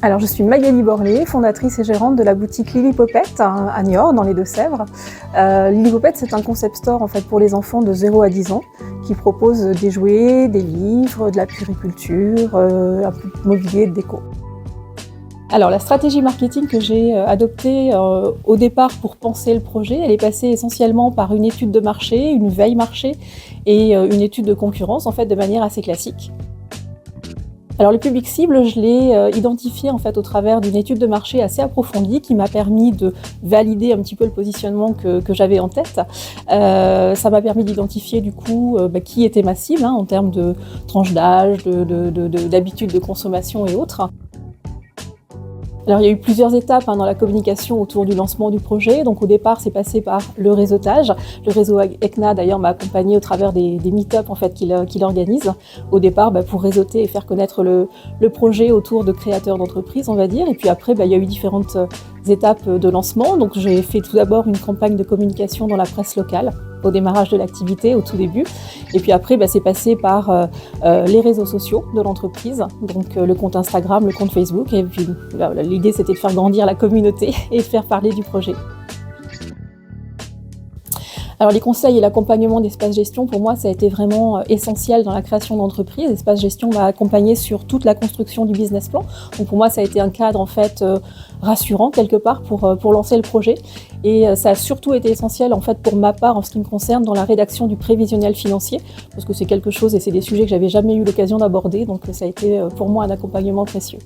Alors, je suis Magali Borlé, fondatrice et gérante de la boutique Lillipopette à Niort, dans les Deux-Sèvres. Lillipopette, c'est un concept store en fait, pour les enfants de 0 à 10 ans qui propose des jouets, des livres, de la puériculture, un peu de mobilier et de déco. Alors, la stratégie marketing que j'ai adoptée au départ pour penser le projet, elle est passée essentiellement par une étude de marché, une veille marché et une étude de concurrence en fait, de manière assez classique. Alors le public cible, je l'ai identifié en fait au travers d'une étude de marché assez approfondie qui m'a permis de valider un petit peu le positionnement que j'avais en tête. Ça m'a permis d'identifier du coup qui était ma cible en termes de tranche d'âge, d'habitudes de consommation et autres. Alors il y a eu plusieurs étapes dans la communication autour du lancement du projet. Donc au départ, c'est passé par le réseautage. Le réseau ECNA d'ailleurs m'a accompagné au travers des meet-up en fait, qu'il organise. Au départ, pour réseauter et faire connaître le projet autour de créateurs d'entreprises, on va dire. Et puis après, il y a eu différentes étapes de lancement. Donc j'ai fait tout d'abord une campagne de communication dans la presse locale au démarrage de l'activité, au tout début. Et puis après, c'est passé par les réseaux sociaux de l'entreprise, donc le compte Instagram, le compte Facebook. Et puis l'idée, c'était de faire grandir la communauté et de faire parler du projet. Alors les conseils et l'accompagnement d'Espace Gestion, pour moi, ça a été vraiment essentiel dans la création d'entreprise. Espace Gestion m'a accompagné sur toute la construction du business plan. Donc pour moi, ça a été un cadre en fait rassurant quelque part pour lancer le projet. Et ça a surtout été essentiel en fait pour ma part en ce qui me concerne dans la rédaction du prévisionnel financier, parce que c'est quelque chose et c'est des sujets que j'avais jamais eu l'occasion d'aborder. Donc ça a été pour moi un accompagnement précieux.